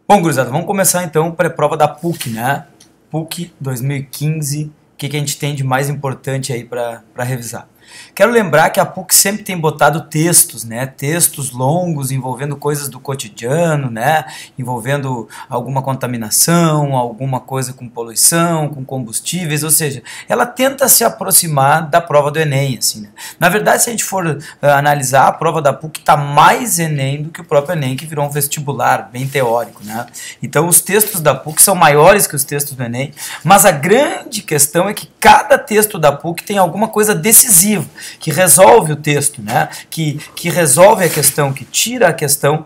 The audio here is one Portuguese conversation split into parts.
Bom, gurizada, vamos começar então pré-prova da PUC, né? PUC 2015, o que a gente tem de mais importante aí para revisar? Quero lembrar que a PUC sempre tem botado textos, né? Textos longos envolvendo coisas do cotidiano, né? Envolvendo alguma contaminação, alguma coisa com poluição, com combustíveis, ou seja, ela tenta se aproximar da prova do Enem, assim, né? Na verdade, se a gente for analisar, a prova da PUC está mais Enem do que o próprio Enem, que virou um vestibular bem teórico, né? Então, os textos da PUC são maiores que os textos do Enem, mas a grande questão é que cada texto da PUC tem alguma coisa decisiva, que resolve o texto, né? que resolve a questão, que tira a questão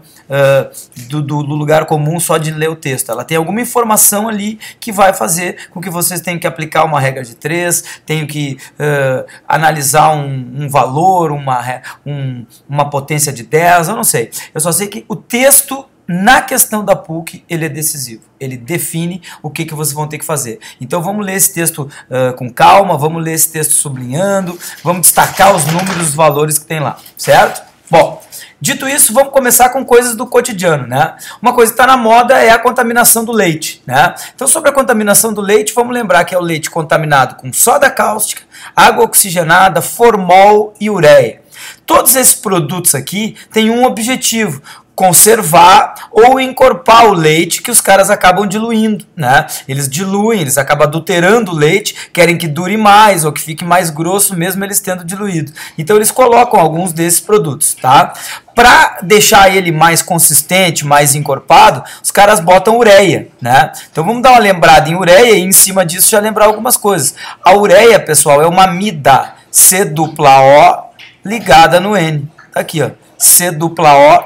do lugar comum só de ler o texto. Ela tem alguma informação ali que vai fazer com que vocês tenham que aplicar uma regra de 3, tenham que analisar um valor, uma potência de 10, eu não sei. Eu só sei que o texto na questão da PUC, ele é decisivo. Ele define o que vocês vão ter que fazer. Então vamos ler esse texto com calma, vamos ler esse texto sublinhando, vamos destacar os números, os valores que tem lá, certo? Bom, dito isso, vamos começar com coisas do cotidiano, né? Uma coisa que está na moda é a contaminação do leite, né? Então sobre a contaminação do leite, vamos lembrar que é o leite contaminado com soda cáustica, água oxigenada, formol e ureia. Todos esses produtos aqui têm um objetivo: conservar ou encorpar o leite que os caras acabam diluindo, né? Eles diluem, eles acabam adulterando o leite, querem que dure mais ou que fique mais grosso mesmo eles tendo diluído. Então eles colocam alguns desses produtos, tá? Para deixar ele mais consistente, mais encorpado, os caras botam ureia, né? Então vamos dar uma lembrada em ureia e em cima disso já lembrar algumas coisas. A ureia, pessoal, é uma amida C-O ligada no N. Tá aqui, ó. C-O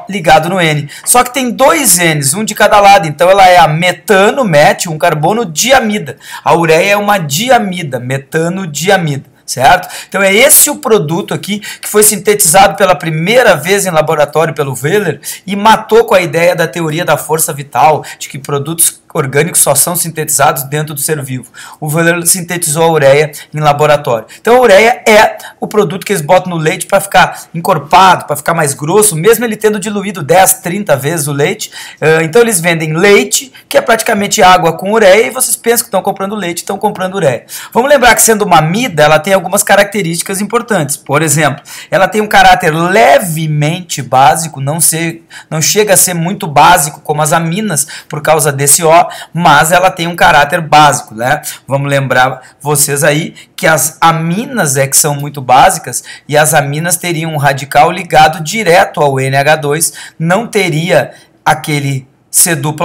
ligado no N. Só que tem dois N's, um de cada lado. Então ela é a metano, um carbono, diamida. A ureia é uma diamida, metano, diamida. Certo? Então é esse o produto aqui que foi sintetizado pela primeira vez em laboratório pelo Wheeler e matou com a ideia da teoria da força vital, de que produtos orgânicos só são sintetizados dentro do ser vivo. O Wheeler sintetizou a ureia em laboratório. Então a ureia é o produto que eles botam no leite para ficar encorpado, para ficar mais grosso, mesmo ele tendo diluído 10, 30 vezes o leite. Então eles vendem leite, que é praticamente água com ureia, e vocês pensam que estão comprando leite, estão comprando ureia. Vamos lembrar que sendo uma amida, ela tem algumas características importantes. Por exemplo, ela tem um caráter levemente básico, não chega a ser muito básico como as aminas por causa desse O, mas ela tem um caráter básico, né? Vamos lembrar vocês aí que as aminas que são muito básicas, e as aminas teriam um radical ligado direto ao NH2, não teria aquele C-O,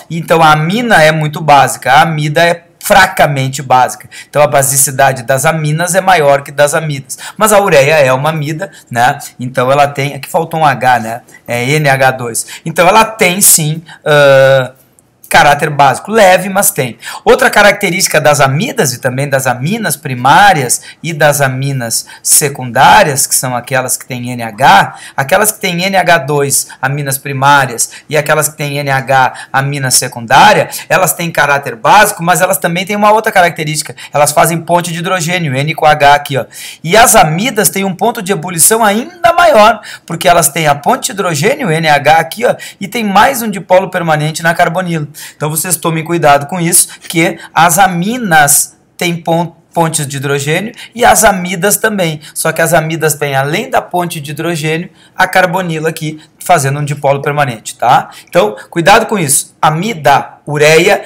então a amina é muito básica, a amida é fracamente básica. Então a basicidade das aminas é maior que das amidas. Mas a ureia é uma amida, né? Então ela tem, aqui faltou um H, né? É NH2. Então ela tem sim caráter básico, leve, mas tem. Outra característica das amidas e também das aminas primárias e das aminas secundárias, que são aquelas que têm NH, aquelas que têm NH2, aminas primárias, e aquelas que têm NH, amina secundária, elas têm caráter básico, mas elas também têm uma outra característica, elas fazem ponte de hidrogênio, N com H aqui, ó. E as amidas têm um ponto de ebulição ainda maior, porque elas têm a ponte de hidrogênio, NH aqui, ó, e tem mais um dipolo permanente na carbonila. Então vocês tomem cuidado com isso, que as aminas têm pontes de hidrogênio e as amidas também. Só que as amidas têm, além da ponte de hidrogênio, a carbonila aqui fazendo um dipolo permanente, tá? Então, cuidado com isso. Amida, ureia,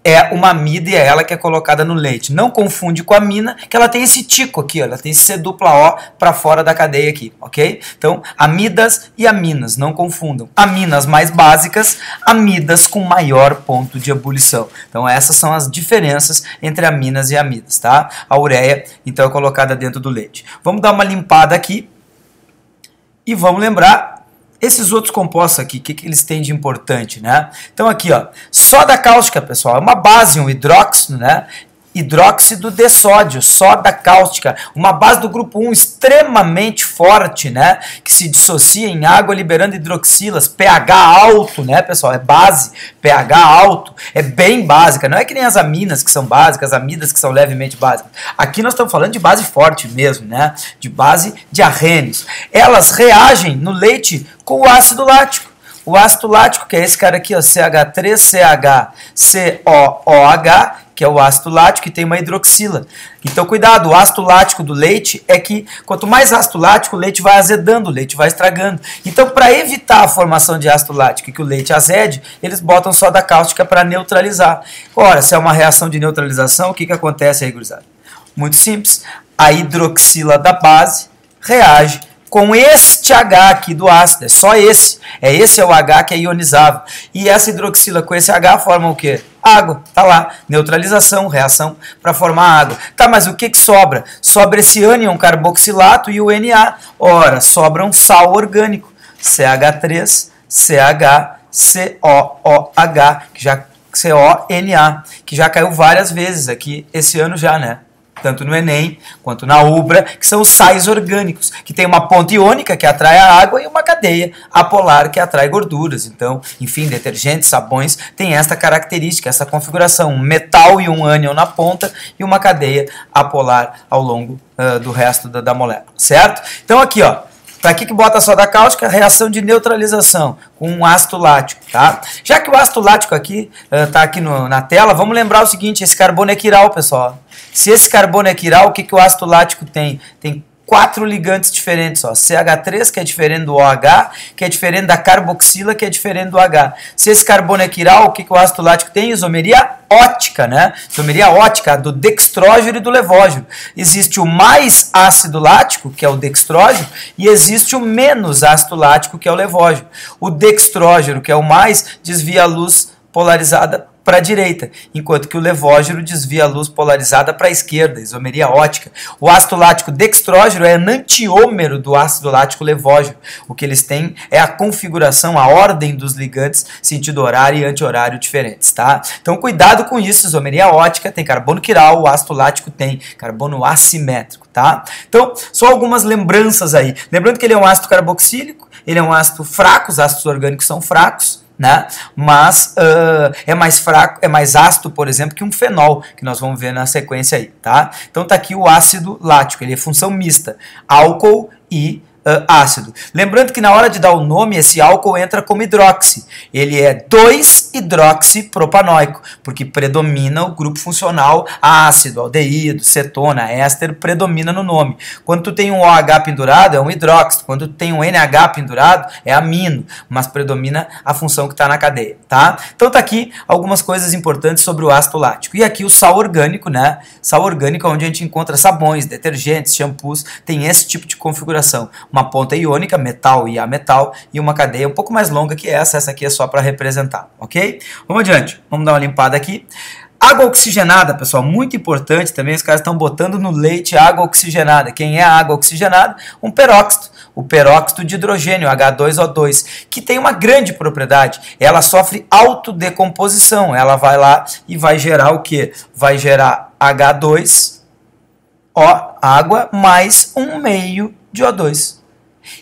é uma amida e é ela que é colocada no leite. Não confunde com a amina, que ela tem esse tico aqui, ó, ela tem esse C-O para fora da cadeia aqui, ok? Então, amidas e aminas, não confundam. Aminas mais básicas, amidas com maior ponto de ebulição. Então, essas são as diferenças entre aminas e amidas, tá? A ureia, então, é colocada dentro do leite. Vamos dar uma limpada aqui e vamos lembrar esses outros compostos aqui, o que eles têm de importante, né? Então aqui, ó, soda cáustica, pessoal, é uma base, um hidróxido, né? Hidróxido de sódio, soda cáustica, uma base do grupo 1 extremamente forte, né, que se dissocia em água liberando hidroxilas, pH alto, né, pessoal, é base, pH alto, é bem básica, não é que nem as aminas que são básicas, as amidas que são levemente básicas. Aqui nós estamos falando de base forte mesmo, né, de base de arrênios. Elas reagem no leite com o ácido lático. o ácido lático, que é esse cara aqui, ó, CH3CHCOOH, que é o ácido lático, e tem uma hidroxila. Então, cuidado, o ácido lático do leite é que quanto mais ácido lático, o leite vai azedando, o leite vai estragando. Então, para evitar a formação de ácido lático e que o leite azede, eles botam soda cáustica para neutralizar. Ora, se é uma reação de neutralização, o que acontece aí, gurizada? Muito simples, a hidroxila da base reage com este H aqui do ácido, é só esse. Esse é o H que é ionizável. E essa hidroxila com esse H forma o quê? Água, tá lá, neutralização, reação para formar água. Tá, mas o que sobra? Sobra esse ânion carboxilato e o Na. Ora, sobra um sal orgânico, CH3CHCOOH, que já CONA, que já caiu várias vezes aqui esse ano já, né? Tanto no Enem quanto na UBRA, que são os sais orgânicos, que tem uma ponta iônica que atrai a água e uma cadeia apolar que atrai gorduras. Então, enfim, detergentes, sabões têm esta característica, essa configuração, um metal e um ânion na ponta e uma cadeia apolar ao longo do resto da molécula, certo? Então aqui, ó, para que bota a soda cáustica? Reação de neutralização com um ácido lático, tá? Já que o ácido lático aqui tá aqui na tela, vamos lembrar o seguinte, esse carbono é quiral, pessoal. Se esse carbono é quiral, o que o ácido lático tem? Tem 4 ligantes diferentes, ó. CH3, que é diferente do OH, que é diferente da carboxila, que é diferente do H. Se esse carbono é quiral, o que o ácido lático tem? Isomeria ótica, né? Isomeria ótica do dextrógeno e do levógeno. Existe o mais ácido lático, que é o dextrógeno, e existe o menos ácido lático, que é o levógeno. O dextrógeno, que é o mais, desvia a luz polarizada para a direita, enquanto que o levógeno desvia a luz polarizada para a esquerda, isomeria ótica. O ácido lático dextrógeno é enantiômero do ácido lático levógeno. O que eles têm é a configuração, a ordem dos ligantes, sentido horário e anti-horário diferentes, tá? Então, cuidado com isso, isomeria ótica tem carbono quiral, o ácido lático tem carbono assimétrico, tá? Então, só algumas lembranças aí. Lembrando que ele é um ácido carboxílico, ele é um ácido fraco, os ácidos orgânicos são fracos, né? Mas é mais fraco, é mais ácido, por exemplo, que um fenol, que nós vamos ver na sequência aí, tá? Então tá aqui o ácido lático, ele é função mista, álcool e ácido. Lembrando que na hora de dar o nome, esse álcool entra como hidroxi. Ele é 2-hidroxipropanoico, porque predomina o grupo funcional ácido, aldeído, cetona, éster, predomina no nome. Quando tu tem um OH pendurado, é um hidróxido. Quando tu tem um NH pendurado, é amino, mas predomina a função que está na cadeia, tá? Então tá aqui algumas coisas importantes sobre o ácido lático. E aqui o sal orgânico, né? Sal orgânico é onde a gente encontra sabões, detergentes, shampoos, tem esse tipo de configuração. Uma ponta iônica, metal e ametal, e uma cadeia um pouco mais longa que essa aqui é só para representar, ok? Vamos adiante, vamos dar uma limpada aqui. Água oxigenada, pessoal, muito importante também, os caras estão botando no leite água oxigenada. Quem é a água oxigenada? Um peróxido, o peróxido de hidrogênio, H2O2, que tem uma grande propriedade, ela sofre autodecomposição, ela vai lá e vai gerar o quê? Vai gerar H2O, água, mais um meio de O2.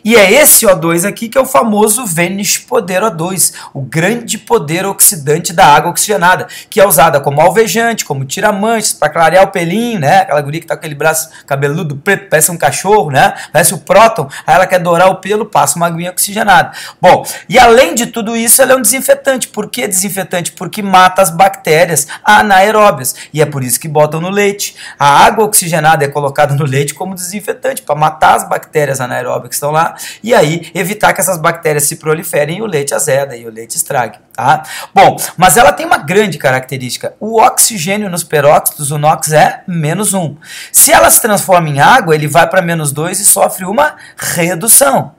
E é esse O2 aqui que é o famoso Venice poder O2, o grande poder oxidante da água oxigenada, que é usada como alvejante, como tira-manchas, para clarear o pelinho, né? Aquela guria que tá com aquele braço cabeludo preto, parece um cachorro, né? Parece o próton, aí ela quer dourar o pelo, passa uma aguinha oxigenada. Bom, e além de tudo isso, ela é um desinfetante. Por que desinfetante? Porque mata as bactérias anaeróbias, e é por isso que botam no leite. A água oxigenada é colocada no leite como desinfetante, para matar as bactérias anaeróbias que estão lá, e aí evitar que essas bactérias se proliferem e o leite azeda e o leite estrague, tá? Bom, mas ela tem uma grande característica, o oxigênio nos peróxidos, o NOx é -1. Se ela se transforma em água, ele vai para -2 e sofre uma redução.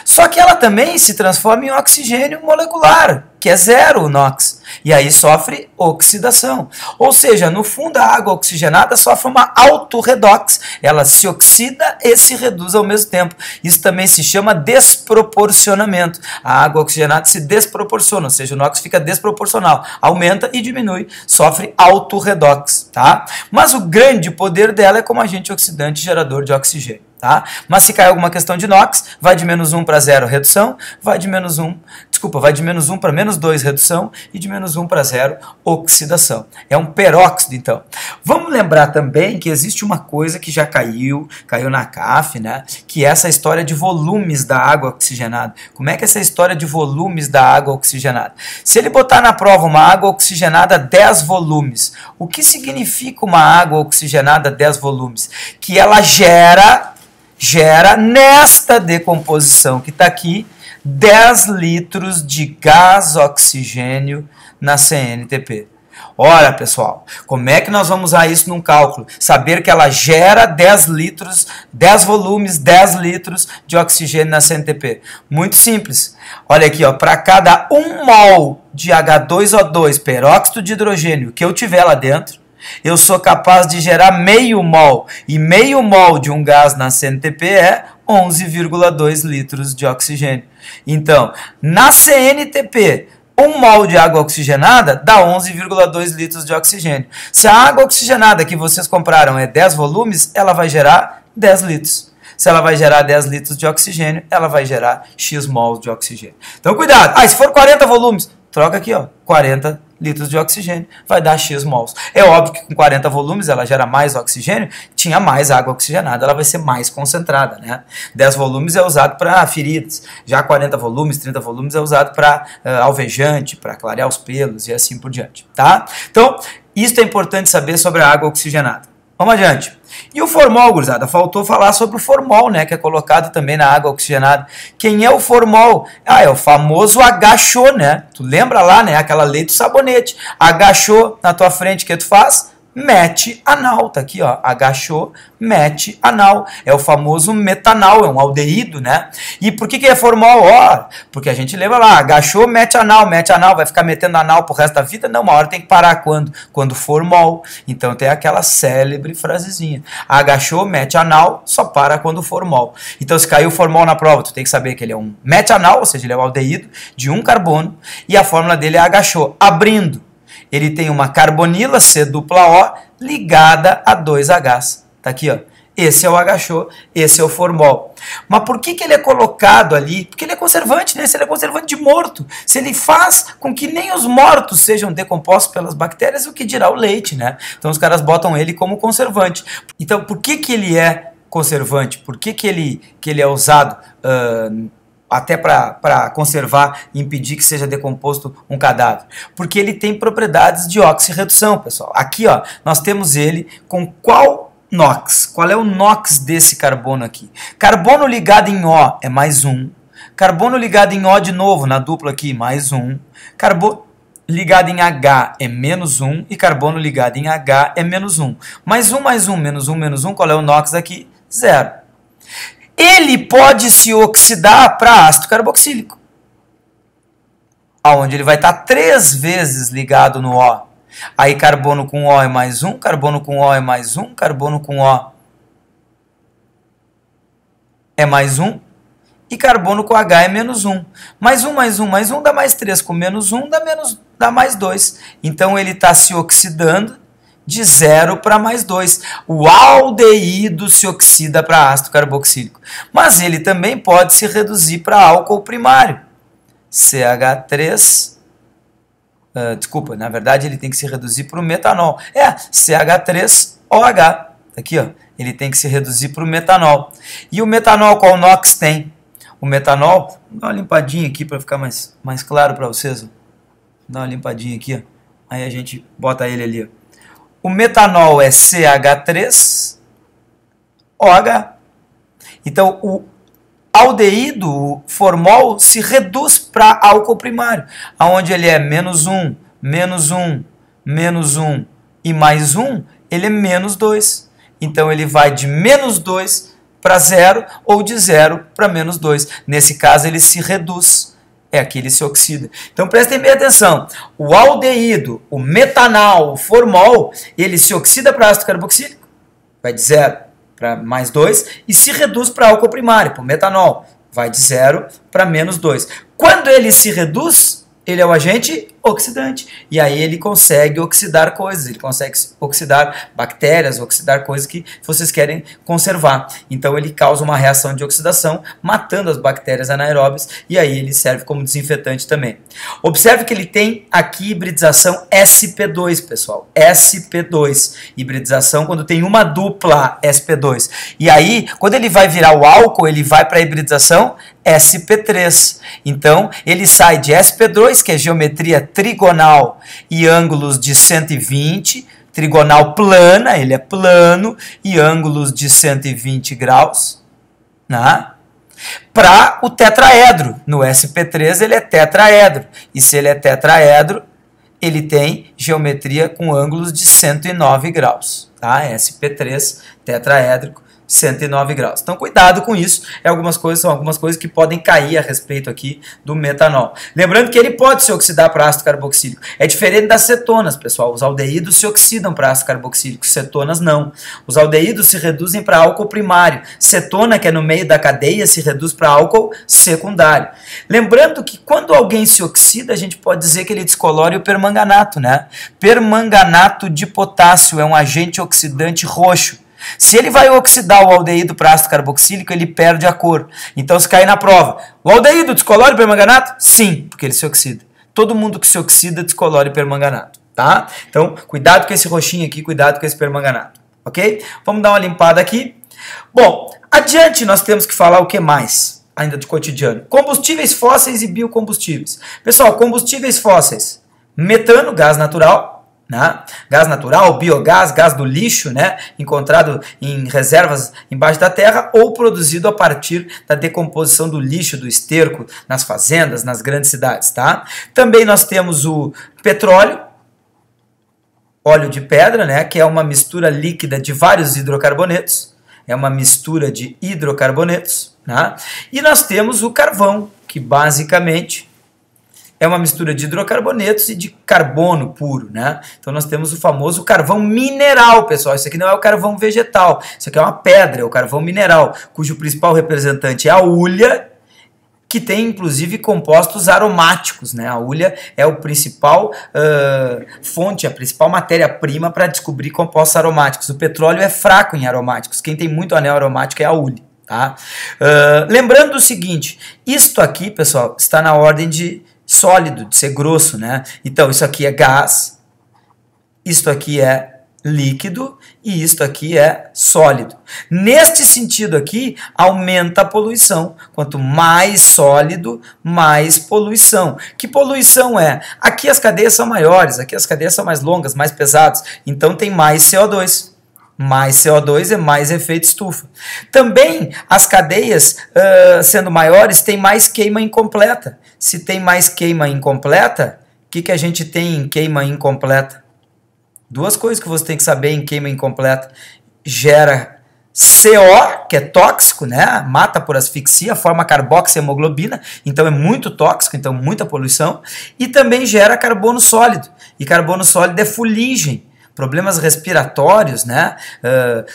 Só que ela também se transforma em oxigênio molecular, que é 0 o NOx, e aí sofre oxidação. Ou seja, no fundo a água oxigenada sofre uma autorredox, ela se oxida e se reduz ao mesmo tempo. Isso também se chama desproporcionamento. A água oxigenada se desproporciona, ou seja, o NOx fica desproporcional, aumenta e diminui, sofre autorredox, tá? Mas o grande poder dela é como agente oxidante gerador de oxigênio. Tá? Mas se cair alguma questão de NOx, vai de menos 1 para 0, redução, vai de menos 1 para menos 2, redução, e de menos 1 para 0, oxidação. É um peróxido, então. Vamos lembrar também que existe uma coisa que já caiu na CAF, né? Que é essa história de volumes da água oxigenada. Como é que é essa história de volumes da água oxigenada? Se ele botar na prova uma água oxigenada 10 volumes, o que significa uma água oxigenada 10 volumes? Que ela gera nesta decomposição que está aqui 10 litros de gás oxigênio na CNTP. Ora, pessoal, como é que nós vamos usar isso num cálculo? Saber que ela gera 10 litros, 10 volumes, 10 litros de oxigênio na CNTP. Muito simples. Olha aqui, para cada 1 mol de H2O2, peróxido de hidrogênio, que eu tiver lá dentro, eu sou capaz de gerar meio mol. E meio mol de um gás na CNTP é 11,2 litros de oxigênio. Então, na CNTP, 1 mol de água oxigenada dá 11,2 litros de oxigênio. Se a água oxigenada que vocês compraram é 10 volumes, ela vai gerar 10 litros. Se ela vai gerar 10 litros de oxigênio, ela vai gerar X mols de oxigênio. Então, cuidado. Se for 40 volumes, troca aqui, 40 litros de oxigênio, vai dar X mols. É óbvio que com 40 volumes ela gera mais oxigênio, tinha mais água oxigenada, ela vai ser mais concentrada, né? 10 volumes é usado para feridas, já 40 volumes, 30 volumes é usado para alvejante, para clarear os pelos e assim por diante, tá? Então, isso é importante saber sobre a água oxigenada. Vamos adiante. E o formol, gurizada? Faltou falar sobre o formol, né? Que é colocado também na água oxigenada. Quem é o formol? É o famoso agachou, né? Tu lembra lá, né? Aquela lei do sabonete. Agachou na tua frente, o que tu faz? Mete anal, tá aqui, agachou, mete anal, é o famoso metanal, é um aldeído, né? E por que é formol? Porque a gente lembra lá, agachou, mete anal, vai ficar metendo anal pro resto da vida? Não, uma hora tem que parar, quando formol. Então tem aquela célebre frasezinha, agachou, mete anal, só para quando formol. Então se caiu formol na prova, tu tem que saber que ele é um metanal, ou seja, ele é um aldeído de um carbono, e a fórmula dele é agachou, abrindo. Ele tem uma carbonila, C-O, ligada a 2Hs. Tá aqui, Esse é o agachou, esse é o formol. Mas por que ele é colocado ali? Porque ele é conservante, né? Se ele é conservante de morto. Se ele faz com que nem os mortos sejam decompostos pelas bactérias, o que dirá o leite, né? Então os caras botam ele como conservante. Então por que ele é conservante? Por que ele é usado até para conservar e impedir que seja decomposto um cadáver? Porque ele tem propriedades de oxirredução, pessoal. Aqui, nós temos ele com qual NOx? Qual é o NOx desse carbono aqui? Carbono ligado em O é mais 1. Carbono ligado em O de novo, na dupla aqui, mais 1. Carbono ligado em H é menos 1. E carbono ligado em H é menos 1. Mais 1, mais 1, menos 1, menos 1. Qual é o NOx aqui? 0. Ele pode se oxidar para ácido carboxílico, onde ele vai estar 3 vezes ligado no O. Aí carbono com O é mais 1, carbono com O é mais 1, carbono com O é mais 1, e carbono com H é menos 1. Mais 1, mais 1, mais 1 dá mais 3, com menos 1 dá mais 2. Então ele está se oxidando de 0 para mais 2. O aldeído se oxida para ácido carboxílico. Mas ele também pode se reduzir para álcool primário. CH3... desculpa, na verdade ele tem que se reduzir para o metanol. CH3OH. Aqui, ele tem que se reduzir para o metanol. E o metanol qual NOx tem? O metanol... Vou dar uma limpadinha aqui para ficar mais claro para vocês. Vou dar uma limpadinha aqui. Aí a gente bota ele ali. O metanol é CH3OH. Então, o aldeído, o formol, se reduz para álcool primário, onde ele é menos 1, menos 1, menos 1 e mais 1, ele é menos 2. Então, ele vai de menos 2 para 0 ou de 0 para menos 2. Nesse caso, ele se reduz. Aqui ele se oxida. Então prestem bem atenção. O aldeído, o metanol, o formol, ele se oxida para ácido carboxílico, vai de 0 para mais 2, e se reduz para álcool primário, para o metanol, vai de 0 para menos 2. Quando ele se reduz, ele é o agente oxidante. E aí ele consegue oxidar coisas, ele consegue oxidar bactérias, oxidar coisas que vocês querem conservar. Então ele causa uma reação de oxidação, matando as bactérias anaeróbias, e aí ele serve como desinfetante também. Observe que ele tem aqui hibridização sp2, pessoal. sp2. Hibridização quando tem uma dupla sp2. E aí, quando ele vai virar o álcool, ele vai para a hibridização sp3. Então, ele sai de sp2, que é geometria trigonal e ângulos de 120, trigonal plana, ele é plano, e ângulos de 120 graus, né? Para o tetraedro. No sp3 ele é tetraedro, e se ele é tetraedro, ele tem geometria com ângulos de 109 graus, tá? sp3, tetraédrico, 109 graus. Então, cuidado com isso. São algumas coisas que podem cair a respeito aqui do metanol. Lembrando que ele pode se oxidar para ácido carboxílico. É diferente das cetonas, pessoal. Os aldeídos se oxidam para ácido carboxílico, cetonas não. Os aldeídos se reduzem para álcool primário. Cetona, que é no meio da cadeia, se reduz para álcool secundário. Lembrando que quando alguém se oxida, a gente pode dizer que ele descolore o permanganato, né? Permanganato de potássio é um agente oxidante roxo. Se ele vai oxidar o aldeído para ácido carboxílico, ele perde a cor. Então, se cair na prova, o aldeído descolore permanganato? Sim, porque ele se oxida. Todo mundo que se oxida descolore permanganato, tá? Então, cuidado com esse roxinho aqui, cuidado com esse permanganato, ok? Vamos dar uma limpada aqui. Bom, adiante nós temos que falar o que mais, ainda de cotidiano. Combustíveis fósseis e biocombustíveis. Pessoal, combustíveis fósseis, metano, gás natural, né? Gás natural, biogás, gás do lixo, né? Encontrado em reservas embaixo da terra ou produzido a partir da decomposição do lixo, do esterco, nas fazendas, nas grandes cidades. Tá? Também nós temos o petróleo, óleo de pedra, né? Que é uma mistura líquida de vários hidrocarbonetos, é uma mistura de hidrocarbonetos. Né? E nós temos o carvão, que basicamente é uma mistura de hidrocarbonetos e de carbono puro, né? Então nós temos o famoso carvão mineral, pessoal. Isso aqui não é o carvão vegetal, isso aqui é uma pedra, é o carvão mineral, cujo principal representante é a hulha, que tem inclusive compostos aromáticos, né? A hulha é o principal fonte, a principal matéria-prima para descobrir compostos aromáticos. O petróleo é fraco em aromáticos, quem tem muito anel aromático é a hulha. Tá? Lembrando o seguinte, isto aqui, pessoal, está na ordem de sólido, de ser grosso, né? Então, isso aqui é gás, isto aqui é líquido e isto aqui é sólido. Neste sentido aqui, aumenta a poluição. Quanto mais sólido, mais poluição. Que poluição é? Aqui as cadeias são maiores, aqui as cadeias são mais longas, mais pesadas, então tem mais CO2. Mais CO2 é mais efeito estufa. Também as cadeias, sendo maiores, tem mais queima incompleta. Se tem mais queima incompleta, o que a gente tem em queima incompleta? Duas coisas que você tem que saber em queima incompleta. Gera CO, que é tóxico, né? Mata por asfixia, forma carboxiemoglobina, então é muito tóxico, então muita poluição. E também gera carbono sólido. E carbono sólido é fuligem. Problemas respiratórios, né?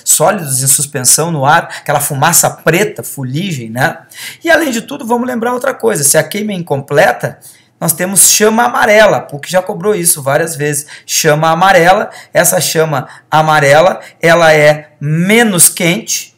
Sólidos em suspensão no ar, aquela fumaça preta, fuligem, né? E além de tudo, vamos lembrar outra coisa, se a queima é incompleta, nós temos chama amarela, a PUC já cobrou isso várias vezes, chama amarela, essa chama amarela, ela é menos quente,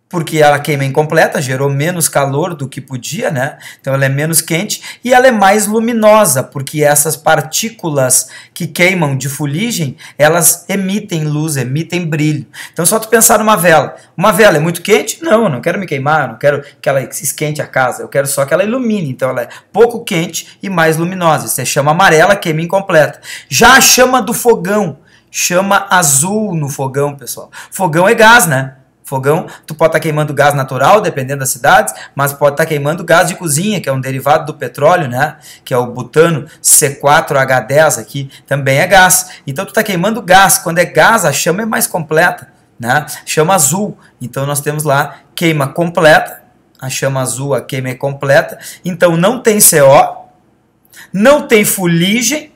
porque ela queima incompleta, gerou menos calor do que podia, né? Então ela é menos quente e ela é mais luminosa, porque essas partículas que queimam de fuligem, elas emitem luz, emitem brilho. Então só tu pensar numa vela. Uma vela é muito quente? Não, eu não quero me queimar, eu não quero que ela esquente a casa, eu quero só que ela ilumine. Então ela é pouco quente e mais luminosa. Isso é chama amarela, queima incompleta. Já a chama do fogão, chama azul no fogão, pessoal. Fogão é gás, né? Fogão, tu pode estar queimando gás natural, dependendo das cidades, mas pode estar queimando gás de cozinha, que é um derivado do petróleo, né? Que é o butano C4H10 aqui, também é gás. Então tu está queimando gás. Quando é gás, a chama é mais completa, né? Chama azul. Então nós temos lá queima completa, a chama azul, a queima é completa. Então não tem CO, não tem fuligem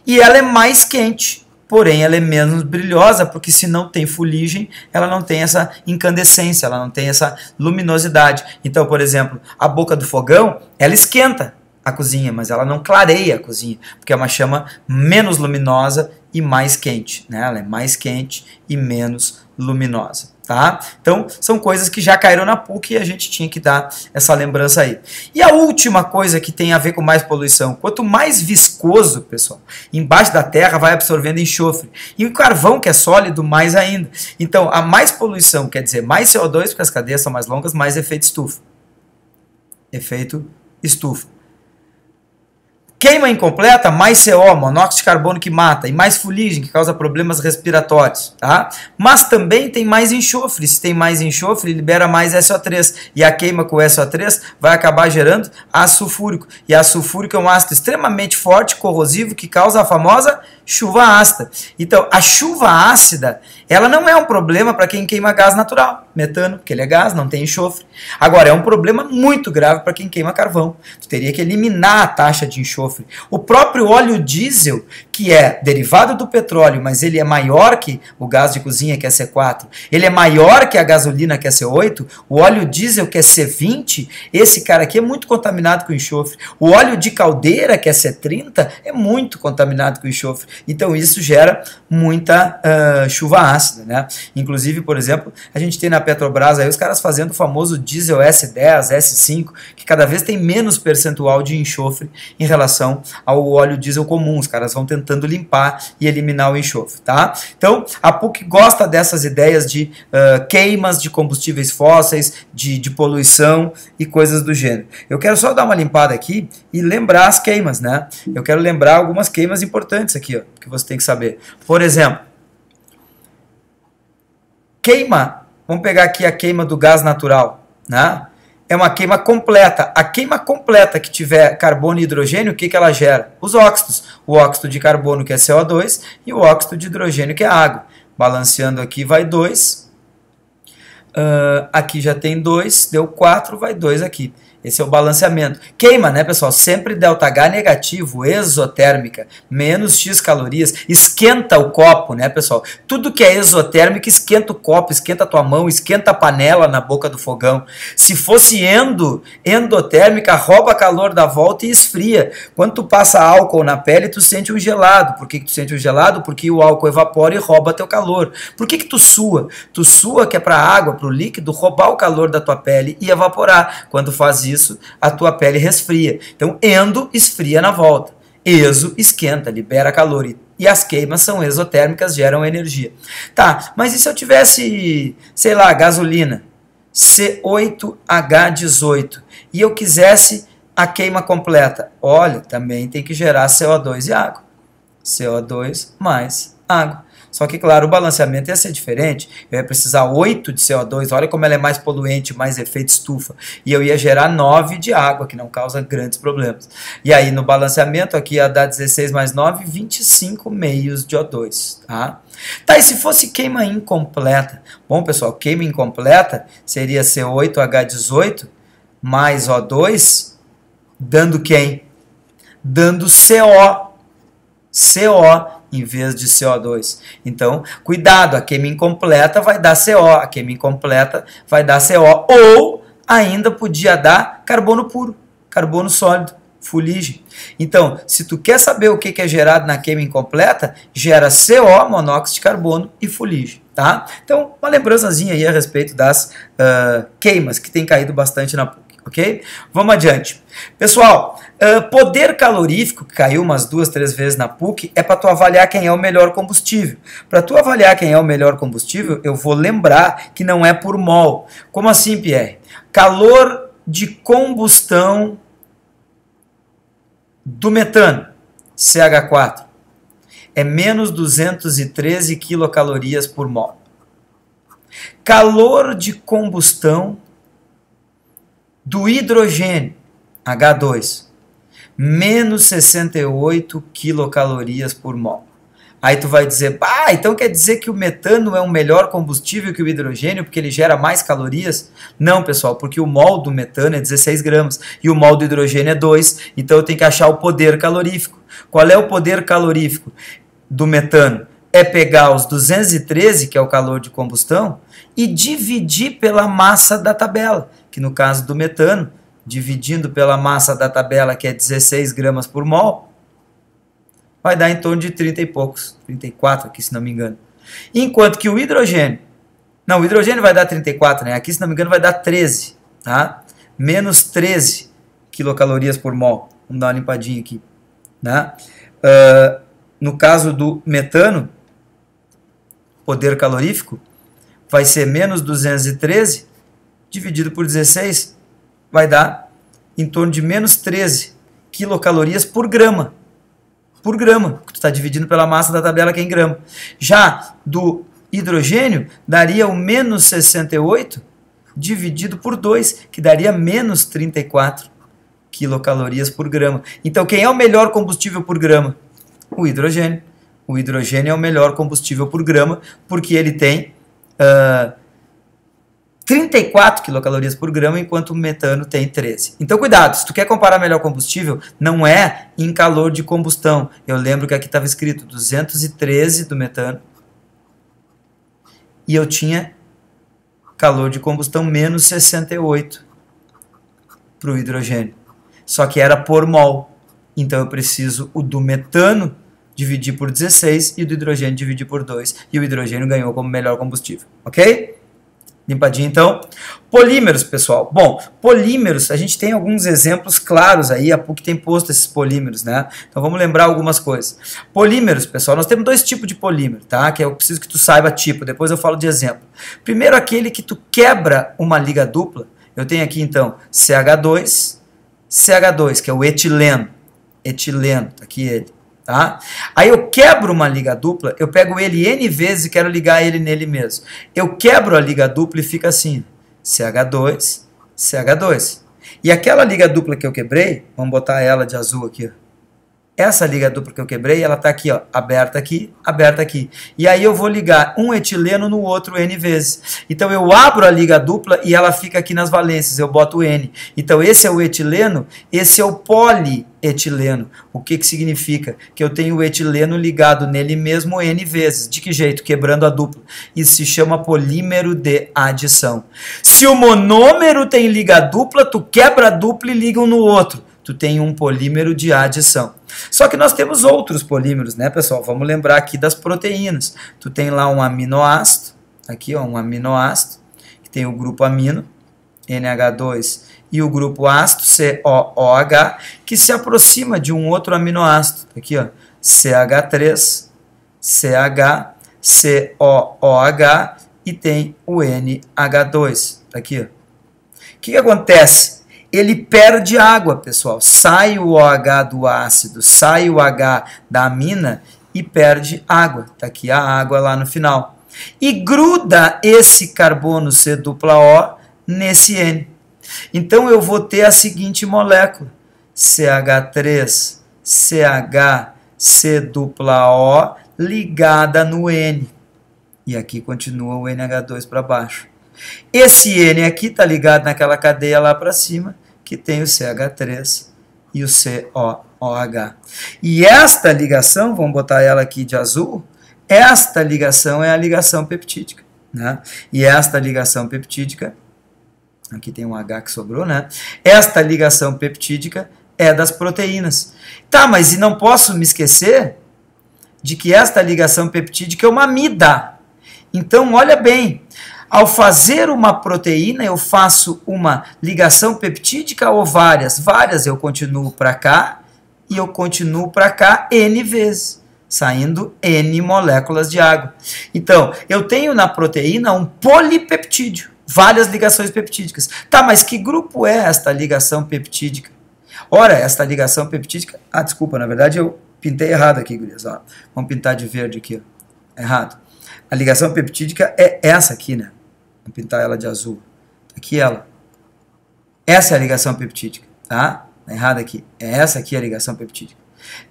e ela é mais quente. Porém, ela é menos brilhosa, porque se não tem fuligem, ela não tem essa incandescência, ela não tem essa luminosidade. Então, por exemplo, a boca do fogão, ela esquenta. a cozinha, mas ela não clareia a cozinha, porque é uma chama menos luminosa e mais quente, né? Ela é mais quente e menos luminosa, tá? Então, são coisas que já caíram na PUC e a gente tinha que dar essa lembrança aí. E a última coisa que tem a ver com mais poluição, quanto mais viscoso, pessoal, embaixo da terra vai absorvendo enxofre. E o carvão, que é sólido, mais ainda. Então, a mais poluição quer dizer mais CO2, porque as cadeias são mais longas, mais efeito estufa. Efeito estufa. Queima incompleta, mais CO, monóxido de carbono que mata, e mais fuligem, que causa problemas respiratórios, tá? Mas também tem mais enxofre. Se tem mais enxofre, libera mais SO3. E a queima com SO3 vai acabar gerando ácido sulfúrico. E ácido sulfúrico é um ácido extremamente forte, corrosivo, que causa a famosa chuva ácida. Então, a chuva ácida, ela não é um problema para quem queima gás natural, metano, porque ele é gás, não tem enxofre. Agora, é um problema muito grave para quem queima carvão. Tu teria que eliminar a taxa de enxofre. O próprio óleo diesel, que é derivado do petróleo, mas ele é maior que o gás de cozinha, que é C4, ele é maior que a gasolina, que é C8, o óleo diesel, que é C20, esse cara aqui é muito contaminado com enxofre. O óleo de caldeira, que é C30, é muito contaminado com enxofre. Então isso gera muita chuva ácida, né? Inclusive, por exemplo, a gente tem na Petrobras aí os caras fazendo o famoso diesel S10, S5, que cada vez tem menos percentual de enxofre em relação ao óleo diesel comum. Os caras vão tentando limpar e eliminar o enxofre, tá? Então, a PUC gosta dessas ideias de queimas de combustíveis fósseis, de poluição e coisas do gênero. Eu quero só dar uma limpada aqui e lembrar as queimas, né? Eu quero lembrar algumas queimas importantes aqui, ó, que você tem que saber. Por exemplo, queima, vamos pegar aqui a queima do gás natural, né? É uma queima completa. A queima completa que tiver carbono e hidrogênio, o que ela gera? Os óxidos. O óxido de carbono, que é CO2, e o óxido de hidrogênio, que é água. Balanceando aqui, vai 2. Aqui já tem 2, deu 4, vai 2 aqui. Esse é o balanceamento. Queima, né, pessoal? Sempre ΔH negativo, exotérmica, menos X calorias. Esquenta o copo, né, pessoal? Tudo que é exotérmico esquenta o copo, esquenta a tua mão, esquenta a panela na boca do fogão. Se fosse endotérmica, rouba calor da volta e esfria. Quando tu passa álcool na pele, tu sente um gelado. Por que tu sente um gelado? Porque o álcool evapora e rouba teu calor. Por que tu sua? Tu sua que é para a água, para o líquido, roubar o calor da tua pele e evaporar. Quando faz isso, a tua pele resfria. Então, endo esfria na volta. Exo esquenta, libera calor. E as queimas são exotérmicas, geram energia. Tá, mas e se eu tivesse, sei lá, gasolina, C8H18, e eu quisesse a queima completa? Olha, também tem que gerar CO2 e água. CO2 mais água. Só que, claro, o balanceamento ia ser diferente. Eu ia precisar 8 de CO2, olha como ela é mais poluente, mais efeito estufa. E eu ia gerar 9 de água, que não causa grandes problemas. E aí, no balanceamento, aqui ia dar 16 mais 9, 25 meios de O2. Tá? Tá, e se fosse queima incompleta? Bom, pessoal, queima incompleta seria C8H18 mais O2, dando quem? Dando CO. CO em vez de CO2. Então, cuidado, a queima incompleta vai dar CO, a queima incompleta vai dar CO, ou ainda podia dar carbono puro, carbono sólido, fuligem. Então, se tu quer saber o que é gerado na queima incompleta, gera CO, monóxido de carbono e fuligem, tá? Então, uma lembrançazinha aí a respeito das queimas, que tem caído bastante na PUC, ok? Vamos adiante. Pessoal, poder calorífico, que caiu umas 2, 3 vezes na PUC, é para tu avaliar quem é o melhor combustível. Para tu avaliar quem é o melhor combustível, eu vou lembrar que não é por mol. Como assim, Pierre? Calor de combustão do metano, CH4, é menos 213 quilocalorias por mol. Calor de combustão do hidrogênio, H2, menos 68 quilocalorias por mol. Aí tu vai dizer, então quer dizer que o metano é um melhor combustível que o hidrogênio, porque ele gera mais calorias? Não, pessoal, porque o mol do metano é 16 gramas e o mol do hidrogênio é 2, então eu tenho que achar o poder calorífico. Qual é o poder calorífico do metano? É pegar os 213, que é o calor de combustão, e dividir pela massa da tabela, que no caso do metano dividindo pela massa da tabela, que é 16 gramas por mol, vai dar em torno de 30 e poucos, 34 aqui, se não me engano. Enquanto que o hidrogênio, não, o hidrogênio vai dar 34, né? Aqui, se não me engano, vai dar 13, tá? Menos 13 quilocalorias por mol. Vamos dar uma limpadinha aqui, né? No caso do metano, poder calorífico, vai ser menos 213, dividido por 16, vai dar em torno de menos 13 quilocalorias por grama. Por grama, que tu está dividindo pela massa da tabela, que é em grama. Já do hidrogênio, daria o menos 68 dividido por 2, que daria menos 34 quilocalorias por grama. Então, quem é o melhor combustível por grama? O hidrogênio. O hidrogênio é o melhor combustível por grama, porque ele tem 34 quilocalorias por grama, enquanto o metano tem 13. Então, cuidado, se tu quer comparar melhor combustível, não é em calor de combustão. Eu lembro que aqui estava escrito 213 do metano, e eu tinha calor de combustão menos 68 para o hidrogênio. Só que era por mol. Então, eu preciso o do metano dividir por 16 e o do hidrogênio dividir por 2. E o hidrogênio ganhou como melhor combustível. Ok? Limpadinho, então. Polímeros, pessoal. Bom, polímeros, a gente tem alguns exemplos claros aí, a PUC tem posto esses polímeros, né? Então vamos lembrar algumas coisas. Polímeros, pessoal, nós temos dois tipos de polímero, tá? Que eu preciso que tu saiba tipo, depois eu falo de exemplo. Primeiro, aquele que tu quebra uma liga dupla. Eu tenho aqui, então, CH2, que é o etileno. Etileno, tá aqui ele. Tá? Aí eu quebro uma liga dupla, eu pego ele N vezes e quero ligar ele nele mesmo. Eu quebro a liga dupla e fica assim, CH2, CH2. E aquela liga dupla que eu quebrei, vamos botar ela de azul aqui, ó. Essa liga dupla que eu quebrei, ela está aqui, ó, aberta aqui, aberta aqui. E aí eu vou ligar um etileno no outro N vezes. Então eu abro a liga dupla e ela fica aqui nas valências, eu boto o N. Então esse é o etileno, esse é o polietileno. O que que significa? Que eu tenho o etileno ligado nele mesmo N vezes. De que jeito? Quebrando a dupla. Isso se chama polímero de adição. Se o monômero tem liga dupla, tu quebra a dupla e liga um no outro. Tu tem um polímero de adição. Só que nós temos outros polímeros, né, pessoal? Vamos lembrar aqui das proteínas. Tu tem lá um aminoácido, aqui, ó, um aminoácido, que tem o grupo amino, NH2, e o grupo ácido, COOH, que se aproxima de um outro aminoácido, aqui, ó, CH3, CH, COOH, e tem o NH2, aqui, ó. O que acontece? Ele perde água, pessoal. Sai o OH do ácido, sai o H da amina e perde água. Está aqui a água lá no final. E gruda esse carbono C+O nesse N. Então eu vou ter a seguinte molécula. CH3, CH, C+O ligada no N. E aqui continua o NH2 para baixo. Esse N aqui está ligado naquela cadeia lá para cima, que tem o CH3 e o COOH. E esta ligação, vamos botar ela aqui de azul, esta ligação é a ligação peptídica, né? E esta ligação peptídica, aqui tem um H que sobrou, né? Esta ligação peptídica é das proteínas. Tá, mas e não posso me esquecer de que esta ligação peptídica é uma amida. Então, olha bem, ao fazer uma proteína, eu faço uma ligação peptídica ou várias? Várias, eu continuo para cá e eu continuo para cá N vezes, saindo N moléculas de água. Então, eu tenho na proteína um polipeptídeo, várias ligações peptídicas. Tá, mas que grupo é esta ligação peptídica? Ora, esta ligação peptídica... Ah, desculpa, na verdade eu pintei errado aqui, gurias. Ó. Vamos pintar de verde aqui, ó. Errado. A ligação peptídica é essa aqui, né? Vou pintar ela de azul. Aqui ela. Essa é a ligação peptídica, tá? Tá errado aqui. É essa aqui a ligação peptídica.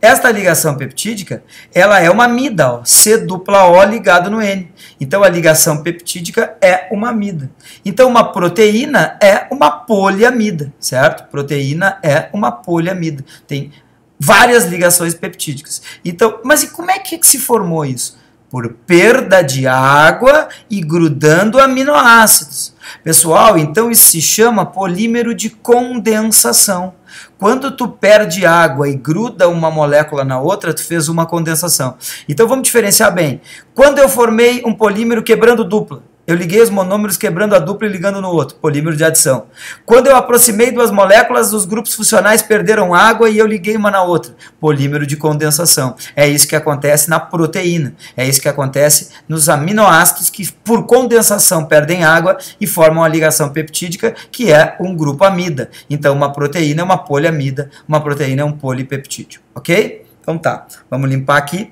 Esta ligação peptídica, ela é uma amida, ó, C+O ligado no N. Então a ligação peptídica é uma amida. Então uma proteína é uma poliamida, certo? Proteína é uma poliamida. Tem várias ligações peptídicas. Então, mas e como é que se formou isso? Por perda de água e grudando aminoácidos. Pessoal, então isso se chama polímero de condensação. Quando tu perde água e gruda uma molécula na outra, tu fez uma condensação. Então vamos diferenciar bem. Quando eu formei um polímero quebrando dupla, eu liguei os monômeros quebrando a dupla e ligando no outro, polímero de adição. Quando eu aproximei duas moléculas, os grupos funcionais perderam água e eu liguei uma na outra, polímero de condensação. É isso que acontece na proteína, é isso que acontece nos aminoácidos que por condensação perdem água e formam a ligação peptídica, que é um grupo amida. Então uma proteína é uma poliamida, uma proteína é um polipeptídeo, ok? Então tá, vamos limpar aqui.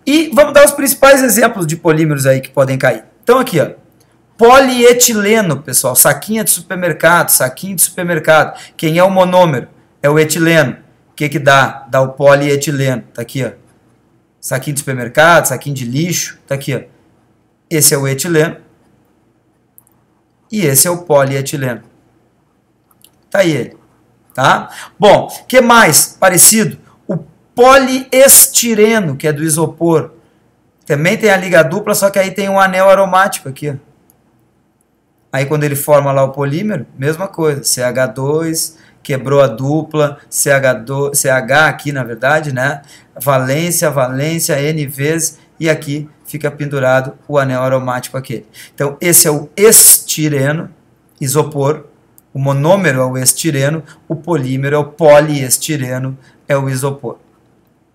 E vamos dar os principais exemplos de polímeros aí que podem cair. Então aqui, ó, polietileno, pessoal, saquinho de supermercado. Quem é o monômero? É o etileno. O que que dá? Dá o polietileno. Tá aqui, ó. Saquinho de supermercado, saquinho de lixo. Tá aqui, ó. Esse é o etileno. E esse é o polietileno. Tá aí ele. Tá? Bom, o que mais parecido? O poliestireno, que é do isopor. Também tem a liga dupla, só que aí tem um anel aromático aqui. Ó. Aí quando ele forma lá o polímero, mesma coisa. CH2, quebrou a dupla, CH aqui na verdade, né? Valência, N vezes, e aqui fica pendurado o anel aromático aquele. Então esse é o estireno, isopor. O monômero é o estireno, o polímero é o poliestireno, é o isopor.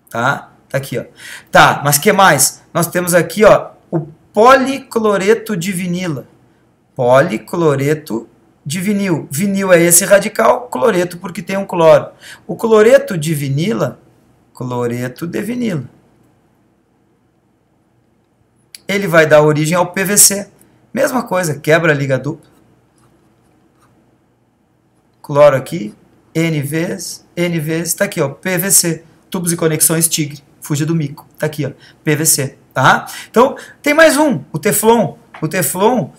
Tá? Tá aqui, ó. Tá, mas que mais? Nós temos aqui, ó, o policloreto de vinila. Policloreto de vinil. Vinil é esse radical, cloreto porque tem um cloro. O cloreto de vinila, cloreto de vinila. Ele vai dar origem ao PVC. Mesma coisa, quebra a liga dupla. Cloro aqui, N vezes, tá aqui, ó, PVC. Tubos e conexões Tigre. Fuja do mico. Tá aqui, ó, PVC, tá? Então, tem mais um, o Teflon. O Teflon,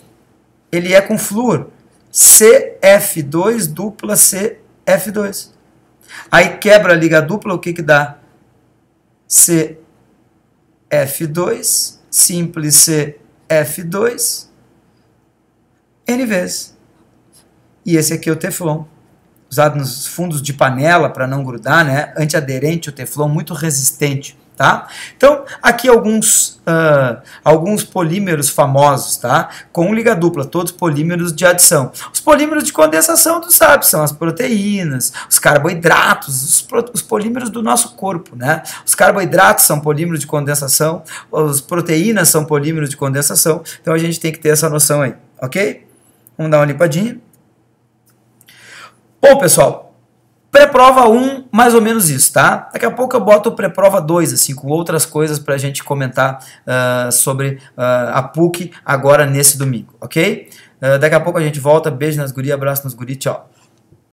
ele é com flúor. CF2 dupla CF2. Aí quebra a liga dupla, o que que dá? CF2, simples CF2, N vezes. E esse aqui é o Teflon. Usado nos fundos de panela para não grudar, né? Antiaderente, o Teflon, muito resistente, tá? Então, aqui alguns polímeros famosos, tá? Com liga dupla, todos polímeros de adição. Os polímeros de condensação, tu sabe, são as proteínas, os carboidratos, os polímeros do nosso corpo, né? Os carboidratos são polímeros de condensação, as proteínas são polímeros de condensação, então a gente tem que ter essa noção aí, ok? Vamos dar uma limpadinha. Bom, pessoal, pré-prova 1, mais ou menos isso, tá? Daqui a pouco eu boto o pré-prova 2, assim, com outras coisas pra gente comentar sobre a PUC agora nesse domingo, ok? Daqui a pouco a gente volta. Beijo nas guri, abraço nos guri, tchau.